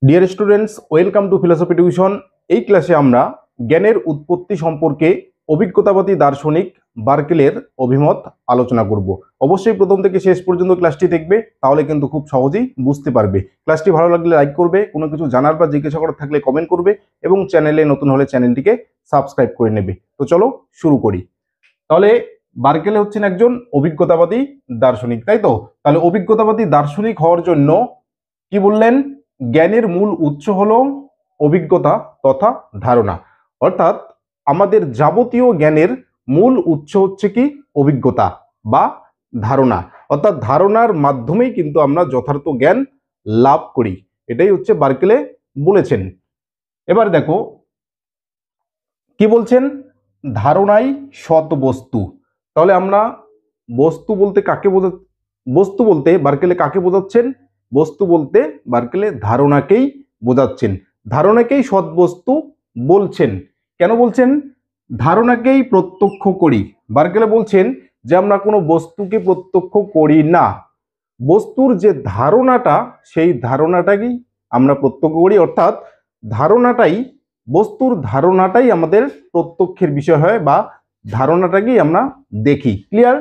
Dear students, welcome to philosophy tuition. এই ক্লাসে আমরা জ্ঞানের উৎপত্তি সম্পর্কে অভিজ্ঞতাবাদী দার্শনিক বার্কেলের অভিমত আলোচনা করব। অবশ্যই প্রথম থেকে শেষ পর্যন্ত ক্লাসটি দেখবে, তাহলে কিন্তু খুব সহজেই বুঝতে পারবে। ক্লাসটি ভালো লাগলে লাইক করবে, কোনো কিছু জানার বা জিজ্ঞাসা করার থাকলে কমেন্ট করবে এবং চ্যানেলে নতুন হলে চ্যানেলটিকে সাবস্ক্রাইব করে নেবে। তো চলো শুরু করি। তাহলে বার্কেলে হচ্ছেন একজন অভিজ্ঞতাবাদী দার্শনিক, তাই তো? তাহলে অভিজ্ঞতাবাদী দার্শনিক হওয়ার জন্য কি বললেন? জ্ঞানের মূল উৎস হলো অভিজ্ঞতা তথা ধারণা। অর্থাৎ আমাদের যাবতীয় জ্ঞানের মূল উৎস হচ্ছে কি? অভিজ্ঞতা বা ধারণা। অর্থাৎ ধারণার মাধ্যমেই কিন্তু আমরা যথার্থ জ্ঞান লাভ করি। এটাই হচ্ছে বার্কেলে বলেছেন। এবার দেখো কি বলছেন, ধারণাই সৎ বস্তু। তাহলে আমরা বস্তু বলতে কাকে বস্তু বলতে বার্কেলে কাকে বোঝাচ্ছেন? বস্তু বলতে বার্কেলে ধারণাকেই বোঝাচ্ছেন। ধারণাকেই সৎ বস্তু বলছেন। কেন বলছেন? ধারণাকেই প্রত্যক্ষ করি। বার্কেলে বলছেন যে আমরা কোনো বস্তুকে প্রত্যক্ষ করি না, বস্তুর যে ধারণাটা সেই ধারণাটাকেই আমরা প্রত্যক্ষ করি। অর্থাৎ ধারণাটাই, বস্তুর ধারণাটাই আমাদের প্রত্যক্ষের বিষয় হয় বা ধারণাটাকেই আমরা দেখি। ক্লিয়ার?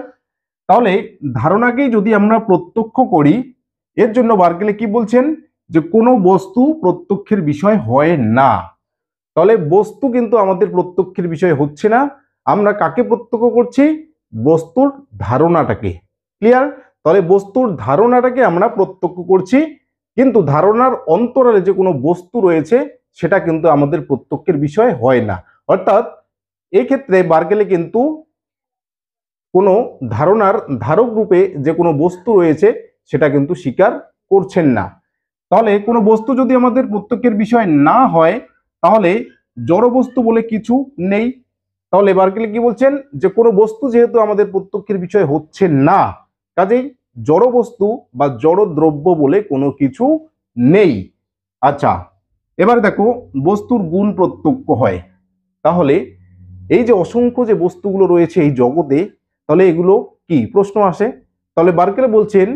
তাহলে ধারণাকেই যদি আমরা প্রত্যক্ষ করি, এর জন্য বার্কেলে কি বলছেন? যে কোনো বস্তু প্রত্যক্ষের বিষয় হয় না। তাহলে বস্তু কিন্তু আমাদের প্রত্যক্ষের বিষয় হচ্ছে না। আমরা কাকে প্রত্যক্ষ করছি? বস্তুর ধারণাটাকে। ক্লিয়ার? তাহলে বস্তুর ধারণাটাকে আমরা প্রত্যক্ষ করছি, কিন্তু ধারণার অন্তরালে যে কোনো বস্তু রয়েছে সেটা কিন্তু আমাদের প্রত্যক্ষের বিষয় হয় না। অর্থাৎ এই ক্ষেত্রে বার্কেলে কিন্তু কোনো ধারণার ধারক রূপে যে কোনো বস্তু রয়েছে সেটা কিন্তু স্বীকার করছেন না। তাহলে কোনো বস্তু যদি আমাদের প্রত্যক্ষের বিষয় না হয়, তাহলে জড় বস্তু বলে কিছু নেই। তাহলে বার্কেলে কি বলছেন? যে কোনো বস্তু যেহেতু আমাদের প্রত্যক্ষের বিষয় হচ্ছে না, কাজেই জড় বস্তু বা জড় দ্রব্য বলে কোনো কিছু নেই। আচ্ছা, এবার দেখো বস্তুর গুণ প্রত্যক্ষ হয়। তাহলে এই যে অসংখ্য যে বস্তুগুলো রয়েছে এই জগতে, তাহলে এগুলো কি? প্রশ্ন আসে। তাহলে বার্কেলে বলছেন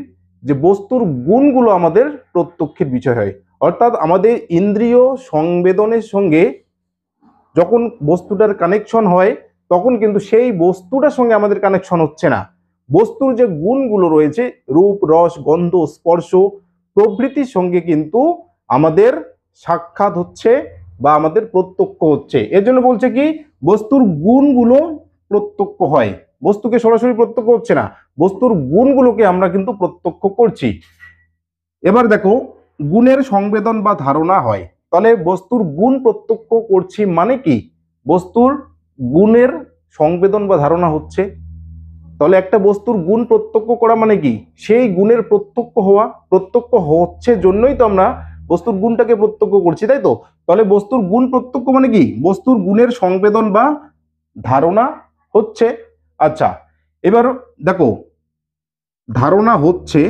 যে বস্তুর গুণগুলো আমাদের প্রত্যক্ষের বিষয় হয়। অর্থাৎ আমাদের ইন্দ্রিয় সংবেদনের সঙ্গে যখন বস্তুটার কানেকশন হয়, তখন কিন্তু সেই বস্তুটার সঙ্গে আমাদের কানেকশন হচ্ছে না। বস্তুর যে গুণগুলো রয়েছে, রূপ, রস, গন্ধ, স্পর্শ প্রভৃতির সঙ্গে কিন্তু আমাদের সাক্ষাৎ হচ্ছে বা আমাদের প্রত্যক্ষ হচ্ছে। এর জন্য বলছে কি? বস্তুর গুণগুলো প্রত্যক্ষ হয়, বস্তুকে সরাসরি প্রত্যক্ষ হচ্ছে না, বস্তুর গুণগুলোকে আমরা কিন্তু প্রত্যক্ষ করছি। এবার দেখো গুণের সংবেদন বা ধারণা হয়। তাহলে বস্তুর গুণ প্রত্যক্ষ করছি মানে কি? বস্তুর গুণের সংবেদন বা ধারণা হচ্ছে। তাহলে একটা বস্তুর গুণ প্রত্যক্ষ করা মানে কি? সেই গুণের প্রত্যক্ষ হওয়া। প্রত্যক্ষ হচ্ছে জন্যই তো আমরা বস্তুর গুণটাকে প্রত্যক্ষ করছি, তাই তো? তাহলে বস্তুর গুণ প্রত্যক্ষ মানে কি? বস্তুর গুণের সংবেদন বা ধারণা হচ্ছে। আচ্ছা, এবার দেখো ধারণা হচ্ছে।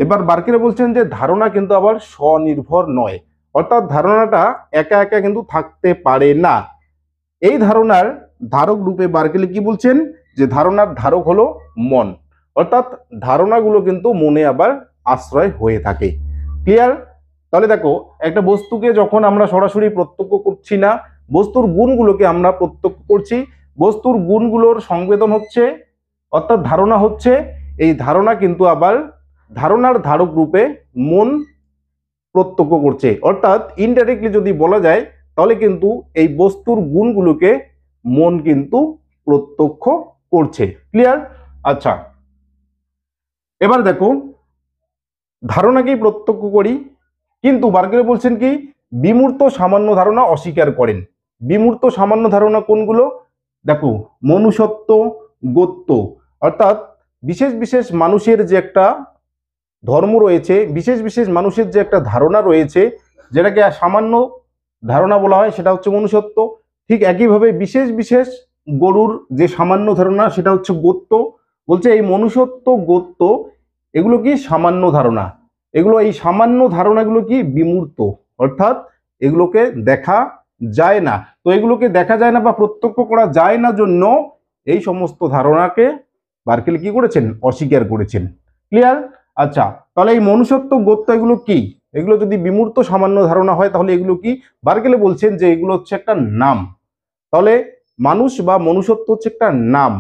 এবার বার্কেলে বলছেন যে ধারণা কিন্তু আবার স্বনির্ভর নয়। অর্থাৎ ধারণাটা একা একা কিন্তু থাকতে পারে না। এই ধারণার ধারক রূপে বার্কেলে কি বলছেন? যে ধারণার ধারক হলো মন। অর্থাৎ ধারণাগুলো কিন্তু মনে আবার আশ্রয় হয়ে থাকে। ক্লিয়ার? তাহলে দেখো একটা বস্তুকে যখন আমরা সরাসরি প্রত্যক্ষ করছি না, বস্তুর গুণগুলোকে আমরা প্রত্যক্ষ করছি। বস্তুর গুণগুলোর সংবেদন হচ্ছে, অর্থাৎ ধারণা হচ্ছে। এই ধারণা কিন্তু আবার ধারণার ধারক রূপে মন প্রত্যক্ষ করছে। অর্থাৎ ইনডাইরেক্টলি যদি বলা যায়, তাহলে কিন্তু এই বস্তুর গুণগুলোকে মন কিন্তু প্রত্যক্ষ করছে। ক্লিয়ার? আচ্ছা, এবার দেখো ধারণাকেই প্রত্যক্ষ করি, কিন্তু বার্কেলে বলছেন কি? বিমূর্ত সামান্য ধারণা অস্বীকার করেন। বিমূর্ত সামান্য ধারণা কোনগুলো? দেখো মনুষ্যত্ব, গোত্ব। অর্থাৎ বিশেষ বিশেষ মানুষের যে একটা ধর্ম রয়েছে, বিশেষ বিশেষ মানুষের যে একটা ধারণা রয়েছে, যেটাকে সামান্য ধারণা বলা হয়, সেটা হচ্ছে মনুষ্যত্ব। ঠিক একইভাবে বিশেষ বিশেষ গরুর যে সামান্য ধারণা সেটা হচ্ছে গোত্ব। বলছে এই মনুষ্যত্ব, গোত্ব এগুলো কি? সামান্য ধারণা। এগুলো, এই সামান্য ধারণাগুলো কি? বিমূর্ত। অর্থাৎ এগুলোকে দেখা যায় না। তো এগুলোকে দেখা যায় না বা প্রত্যক্ষ করা যায় না জন্য এই সমস্ত ধারণাকে বার্কেলে কি করেছেন? অস্বীকার করেছেন। ক্লিয়ার? আচ্ছা, তাহলে এই মনুষ্যত্ব, গোত্ব এগুলো কি? এগুলো যদি বিমূর্ত সামান্য ধারণা হয় তাহলে এগুলো কি? বার্কেলে বলছেন যে এগুলো হচ্ছে একটা নাম। তাহলে মানুষ বা মনুষ্যত্ব হচ্ছে একটা নাম,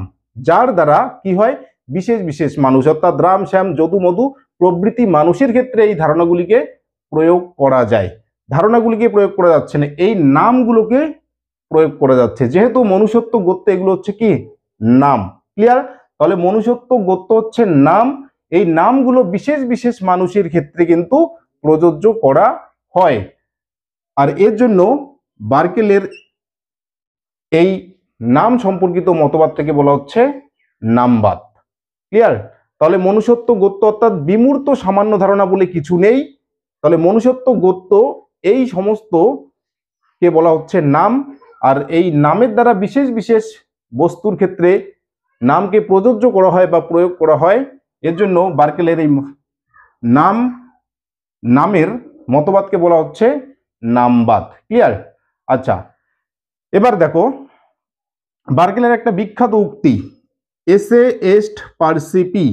যার দ্বারা কি হয়? বিশেষ বিশেষ মানুষ অর্থাৎ রাম শ্যাম যদু মধু প্রভৃতি মানুষের ক্ষেত্রে এই ধারণাগুলিকে প্রয়োগ করা যায়। ধারণাগুলিকে প্রয়োগ করা যাচ্ছে না, এই নামগুলোকে প্রয়োগ করা যাচ্ছে। যেহেতু মনুষ্যত্ব গোত্র এগুলো হচ্ছে কি? নাম। ক্লিয়ার? তাহলে মনুষ্যত্ব গোত্র হচ্ছে নাম, এই নামগুলো বিশেষ বিশেষ মানুষের ক্ষেত্রে কিন্তু প্রযোজ্য করা হয়। আর এর জন্য বার্কেলের এই নাম সম্পর্কিত মতবাদটাকে বলা হচ্ছে নামবাদ। ক্লিয়ার? তাহলে মনুষ্যত্ব গোত্র অর্থাৎ বিমূর্ত সামান্য ধারণা বলে কিছু নেই। তাহলে মনুষ্যত্ব গোত্র এই সমস্ত কে বলা হচ্ছে নাম, আর এই নামের দ্বারা বিশেষ বিশেষ বস্তুর ক্ষেত্রে নামকে প্রযোজ্য করা হয় বা প্রয়োগ করা হয়। এর জন্য বার্কেলের এই নামের মতবাদকে বলা হচ্ছে নামবাদ। ক্লিয়ার? আচ্ছা, এবার দেখো বার্কেলের একটা বিখ্যাত উক্তি, এসে এস্ট পার্সিপি,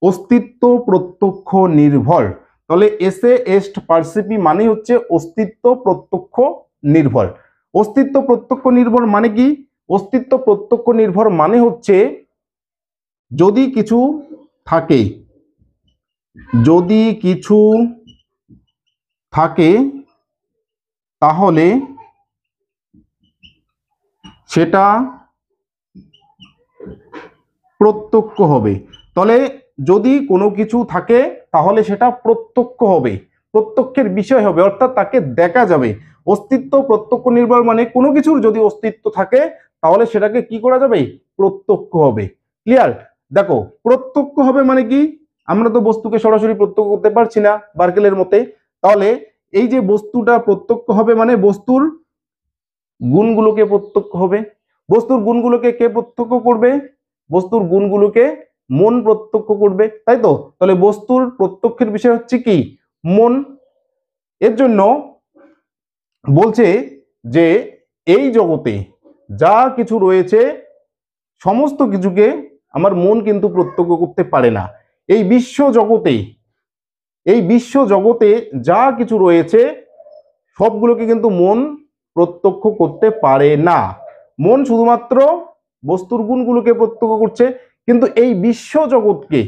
অস্তিত্ব প্রত্যক্ষ নির্ভর। তাহলে এসে এস্ট পার্সিপি মানে হচ্ছে অস্তিত্ব প্রত্যক্ষ নির্ভর। অস্তিত্ব প্রত্যক্ষ নির্ভর মানে কি? অস্তিত্ব প্রত্যক্ষ নির্ভর মানে হচ্ছে যদি কিছু থাকে, যদি কিছু থাকে তাহলে সেটা প্রত্যক্ষ হবে। তাহলে যদি কোনো কিছু থাকে তাহলে সেটা প্রত্যক্ষ হবে, প্রত্যক্ষের বিষয় হবে, অর্থাৎ তাকে দেখা যাবে। অস্তিত্ব প্রত্যক্ষ নির্ভর মানে কোনো কিছুর যদি অস্তিত্ব থাকে তাহলে সেটাকে কি করা যাবে? প্রত্যক্ষ হবে। ক্লিয়ার? দেখো প্রত্যক্ষ হবে মানে কি? আমরা তো বস্তুকে সরাসরি প্রত্যক্ষ করতে পারছি না বার্কেলের মতে। তাহলে এই যে বস্তুটা প্রত্যক্ষ হবে মানে বস্তুর গুণগুলোকে প্রত্যক্ষ হবে। বস্তুর গুণগুলোকে কে প্রত্যক্ষ করবে? বস্তুর গুণগুলোকে মন প্রত্যক্ষ করবে, তাই তো? তাহলে বস্তুর প্রত্যক্ষের বিষয় হচ্ছে কি? মন। এর জন্য বলছে যে এই জগতে যা কিছু রয়েছে সমস্ত কিছুকে আমার মন কিন্তু প্রত্যক্ষ করতে পারে না। এই বিশ্ব জগতে যা কিছু রয়েছে সবগুলোকে কিন্তু মন প্রত্যক্ষ করতে পারে না। মন শুধুমাত্র বস্তুর গুণগুলোকে প্রত্যক্ষ করছে, কিন্তু এই বিশ্ব জগৎকে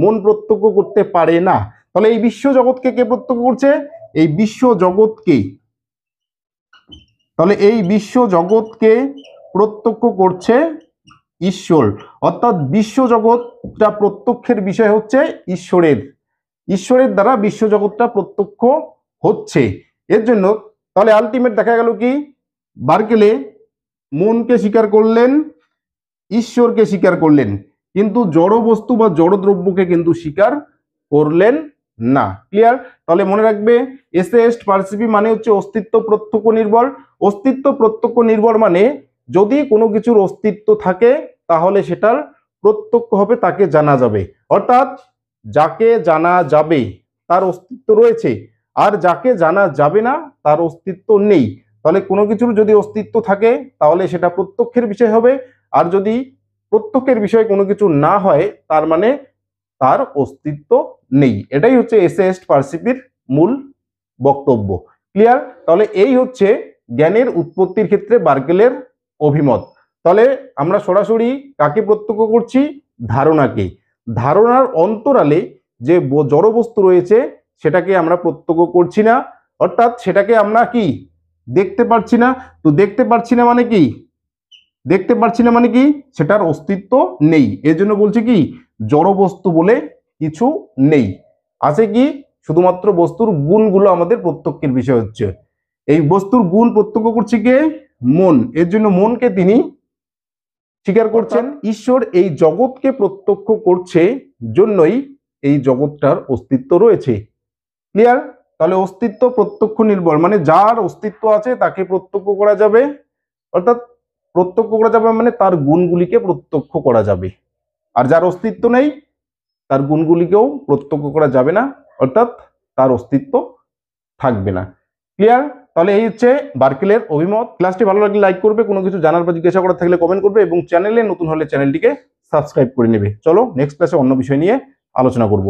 মন প্রত্যক্ষ করতে পারে না। তাহলে এই বিশ্ব জগৎকে কে প্রত্যক্ষ করছে? এই বিশ্ব জগৎকে, তাহলে এই বিশ্ব জগৎকে প্রত্যক্ষ করছে ঈশ্বর। অর্থাৎ বিশ্ব জগৎটা প্রত্যক্ষের বিষয় হচ্ছে ঈশ্বরের দ্বারা বিশ্ব জগৎটা প্রত্যক্ষ হচ্ছে। এর জন্য তাহলে আলটিমেট দেখা গেল কি? বার্কেলে মনকে স্বীকার করলেন, ঈশ্বরকে স্বীকার করলেন, কিন্তু জড় বস্তু বা জড় দ্রব্যকে কিন্তু স্বীকার করলেন না। ক্লিয়ার? তাহলে মনে রাখবে এসে এস্ট পার্সিপি মানে হচ্ছে অস্তিত্ব প্রত্যক্ষ নির্ভর। অস্তিত্ব প্রত্যক্ষ নির্ভর মানে যদি কোনো কিছুর অস্তিত্ব থাকে তাহলে সেটার প্রত্যক্ষ হবে, তাকে জানা যাবে। অর্থাৎ যাকে জানা যাবে তার অস্তিত্ব রয়েছে, আর যাকে জানা যাবে না তার অস্তিত্ব নেই। তাহলে কোনো কিছুর যদি অস্তিত্ব থাকে তাহলে সেটা প্রত্যক্ষের বিষয় হবে, আর যদি প্রত্যক্ষের বিষয় কোনো কিছু না হয় তার মানে তার অস্তিত্ব নেই। এটাই হচ্ছে এসে এস্ট পার্সিপির মূল বক্তব্য। ক্লিয়ার? তাহলে এই হচ্ছে জ্ঞানের উৎপত্তির ক্ষেত্রে বার্কেলের অভিমত। তাহলে আমরা সরাসরি কাকে প্রত্যক্ষ করছি? ধারণাকে। ধারণার অন্তরালে যে জড় বস্তু রয়েছে সেটাকে আমরা প্রত্যক্ষ করছি না, অর্থাৎ সেটাকে আমরা কি দেখতে পারছি না। তো দেখতে পারছি না মানে কি? দেখতে পারছি না মানে কি? সেটার অস্তিত্ব নেই। এর জন্য বলছে কি জড় বস্তু বলে কিছু নেই। আছে কি? শুধুমাত্র বস্তুর গুণগুলো আমাদের প্রত্যক্ষের বিষয় হচ্ছে। এই বস্তুর গুণ প্রত্যক্ষ করছে কে? মন। এর জন্য মনকে তিনি স্বীকার করছেন। ঈশ্বর এই জগৎকে প্রত্যক্ষ করছে জন্যই এই জগৎটার অস্তিত্ব রয়েছে। ক্লিয়ার? তাহলে অস্তিত্ব প্রত্যক্ষ নির্ভর মানে যার অস্তিত্ব আছে তাকে প্রত্যক্ষ করা যাবে, অর্থাৎ প্রত্যক্ষ করা যাবে মানে তার গুণগুলিকে প্রত্যক্ষ করা যাবে। আর যার অস্তিত্ব নেই তার গুণগুলিকেও প্রত্যক্ষ করা যাবে না, অর্থাৎ তার অস্তিত্ব থাকবে না। ক্লিয়ার? তাহলে এই হচ্ছে বার্কেলের অভিমত। ক্লাসটি ভালো লাগলে লাইক করবে, কোনো কিছু জানার বা জিজ্ঞাসা করার থাকলে কমেন্ট করবে, এবং চ্যানেলে নতুন হলে চ্যানেলটিকে সাবস্ক্রাইব করে নেবে। চলো নেক্সট ক্লাসে অন্য বিষয় নিয়ে আলোচনা করব।